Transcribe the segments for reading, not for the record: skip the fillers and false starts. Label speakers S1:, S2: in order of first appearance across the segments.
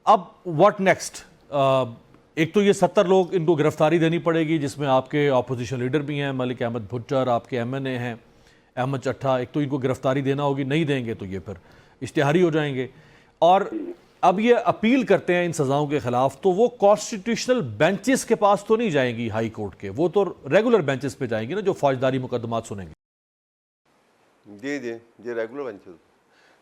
S1: अब what next? एक तो ये 70 लोग, इनको गिरफ्तारी देनी पड़ेगी, जिसमें आपके अपोजिशन लीडर भी हैं, मलिक अहमद भुट्टर, आपके MNA हैं अहमद चट्ठा। एक तो इनको गिरफ्तारी देना होगी, नहीं देंगे तो ये फिर इश्तिहारी हो जाएंगे। और अब ये अपील करते हैं इन सज़ाओं के खिलाफ, तो वो कॉन्स्टिट्यूशनल बेंचेस के पास तो नहीं जाएंगी हाई कोर्ट के, वो तो रेगुलर बेंचेस पे जाएंगी ना, जो फौजदारी मुकदमात सुनेंगे।
S2: जी जी जी,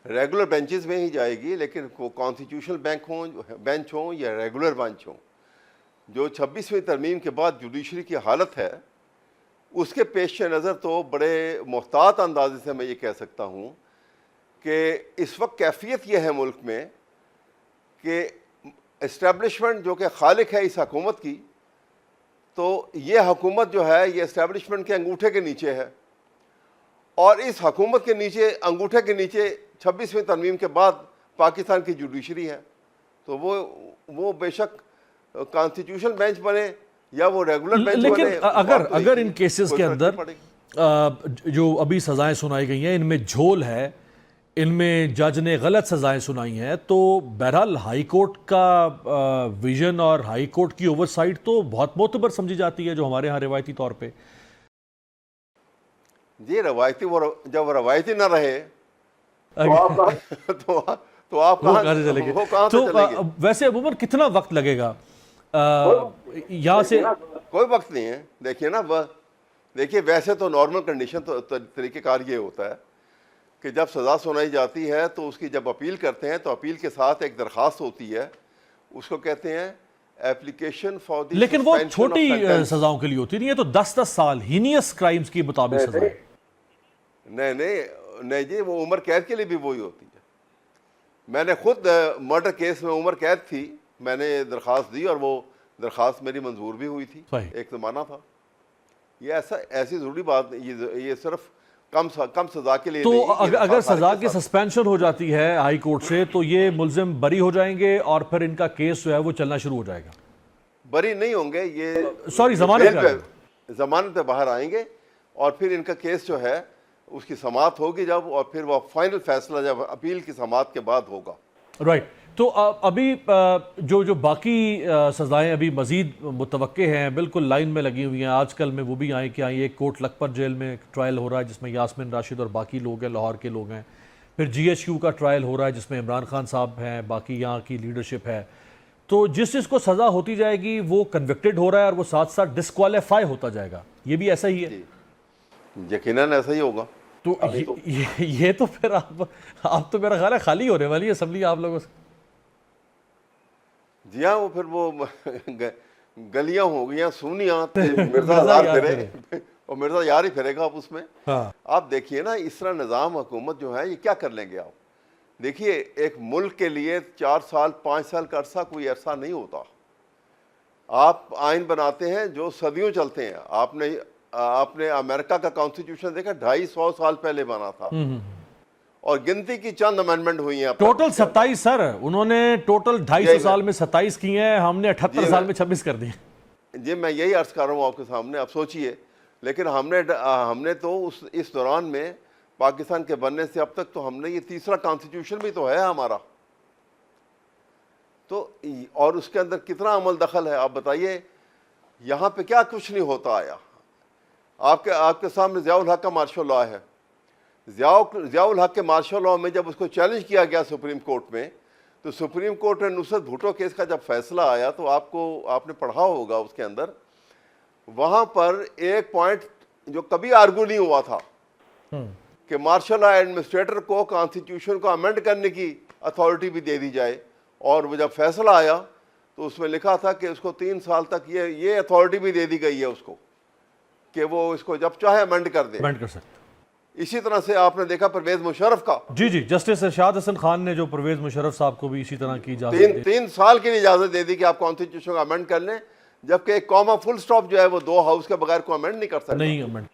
S2: रेगुलर बेंचेस में ही जाएगी, लेकिन कॉन्स्टिट्यूशनल बेंच हों या रेगुलर बेंच हों, जो 26वीं तरमीम के बाद जुडिशरी की हालत है उसके पेश नज़र तो बड़े मुहतात अंदाजे से मैं ये कह सकता हूँ कि इस वक्त कैफियत ये है मुल्क में कि इस्टेब्लिशमेंट जो कि खालिक है इस हुकूमत की, तो ये हुकूमत जो है ये इस्टेब्लिशमेंट के अंगूठे के नीचे है, और इस हुकूमत के नीचे अंगूठे के नीचे 26वीं तरमीम के बाद पाकिस्तान की जुडिशरी है। तो वो बेशक कॉन्स्टिट्यूशनल बेंच बने या वो रेगुलर बेंच बने,
S1: लेकिन अगर इन केसेस के अंदर जो अभी सजाएं सुनाई गई हैं इनमें झोल है, इनमें जज ने गलत सजाएं सुनाई हैं, तो बहरहाल हाई कोर्ट का विजन और हाई कोर्ट की ओवरसाइट तो बहुत मोतबर समझी जाती है, जो हमारे यहाँ रिवायती तौर पे।
S2: जी रवायती, वो जब रवायती ना रहे तो आप कहाँ से चलेंगे?
S1: तो वैसे अबूमर कितना वक्त लगेगा यहाँ से?
S2: कोई वक्त नहीं है। देखिए ना, देखिए वैसे तो नॉर्मल कंडीशन तो तरीक़ेकार ये होता है कि जब सज़ा सुनाई जाती है तो उसकी जब अपील करते हैं तो अपील के साथ एक दरख्वास्त होती है, उसको कहते हैं एप्लीकेशन फॉर द।
S1: लेकिन वो छोटी सजाओं के लिए होती नहीं है, तो 10-10 साल हीनियस क्राइम्स की मुताबिक सजा।
S2: नहीं जी, वो उम्र कैद के लिए भी वही होती है। मैंने खुद मर्डर केस में उम्र कैद थी, मैंने दरख्वास्त दी और वो दरख्वास्त मेरी मंजूर भी हुई थी, एक ज़माना था। ये ऐसी ज़रूरी बात नहीं, ये सिर्फ कम सज़ा के लिए
S1: तो
S2: नहीं।
S1: अगर सज़ा की सस्पेंशन हो जाती है हाई कोर्ट से तो ये मुल्ज़िम बरी हो जाएंगे और फिर इनका केस जो है वो चलना शुरू हो जाएगा?
S2: बरी नहीं होंगे ये,
S1: सॉरी,
S2: जमानत पे बाहर आएंगे और फिर इनका केस जो है उसकी समाअत होगी जब, और फिर वह फाइनल फैसला जब अपील की समाअत के बाद होगा।
S1: राइट। तो अभी जो बाकी सज़ाएं अभी मज़ीद मुतवक्के हैं, बिल्कुल लाइन में लगी हुई हैं, आजकल में वो भी आए कि आई, एक कोट लखपत जेल में ट्रायल हो रहा है जिसमें यास्मिन राशिद और बाकी लोग हैं, लाहौर के लोग हैं। फिर GHQ का ट्रायल हो रहा है जिसमें इमरान खान साहब हैं, बाकी यहाँ की लीडरशिप है। तो जिस जिसको सज़ा होती जाएगी वो कन्विक्टेड हो रहा है और वो साथ साथ डिस्क्वालीफाई होता जाएगा, ये भी ऐसा ही है?
S2: यकीनन ऐसा ही होगा।
S1: तो ये तो फिर आप तो मेरा ख्याल है खाली होने वाली है असम्बली आप लोगों से।
S2: जी हाँ, वो फिर वो गलियां हो गई सुनियां, मिर्जा फिरे और मिर्जा यार ही फिरेगा आप उसमें। हाँ। आप देखिए ना, इस तरह निज़ाम हुकूमत जो है ये क्या कर लेंगे आप? देखिए, एक मुल्क के लिए 4 साल 5 साल का अरसा कोई अरसा नहीं होता। आप आइन बनाते हैं जो सदियों चलते हैं। आपने अमेरिका का कॉन्स्टिट्यूशन देखा, 250 साल पहले बना था और गिनती की चंद अमेंडमेंट हुई हैं।
S1: टोटल 27 सर, उन्होंने टोटल 250 साल में 27 किए हैं, हमने 78 साल में 26 कर दिए।
S2: जी मैं यही अर्ज कर रहा हूँ आपके सामने, आप सोचिए। लेकिन हमने तो इस दौरान में पाकिस्तान के बनने से अब तक तो हमने ये तीसरा कॉन्स्टिट्यूशन भी तो है हमारा, तो और उसके अंदर कितना अमल दखल है आप बताइए। यहाँ पे क्या कुछ नहीं होता आया। आपके सामने ज़ियाउल हक का मार्शल लॉ है। ज़ियाउल हक के मार्शल लॉ में जब उसको चैलेंज किया गया सुप्रीम कोर्ट में, तो सुप्रीम कोर्ट में नुसरत भुट्टो केस का जब फैसला आया तो आपने पढ़ा होगा उसके अंदर, वहाँ पर एक पॉइंट जो कभी आर्गू नहीं हुआ था कि मार्शल लॉ एडमिनिस्ट्रेटर को कॉन्स्टिट्यूशन को अमेंड करने की अथॉरिटी भी दे दी जाए, और वो जब फैसला आया तो उसमें लिखा था कि उसको 3 साल तक ये अथॉरिटी भी दे दी गई है उसको कि वो इसको जब चाहे अमेंड कर दे,
S1: अमेंड कर सकते।
S2: इसी तरह से आपने देखा परवेज मुशर्रफ का,
S1: जी जस्टिस इरशाद हसन खान ने जो परवेज मुशर्रफ साहब को भी इसी तरह की इजाजत
S2: 3 साल की इजाजत दे दी कि आप कॉन्स्टिट्यूशन को अमेंड कर लें, जबकि एक कॉमा फुल स्टॉप जो है वो 2 हाउस के बगैर को अमेंड नहीं कर सकते।
S1: नहीं अमेंड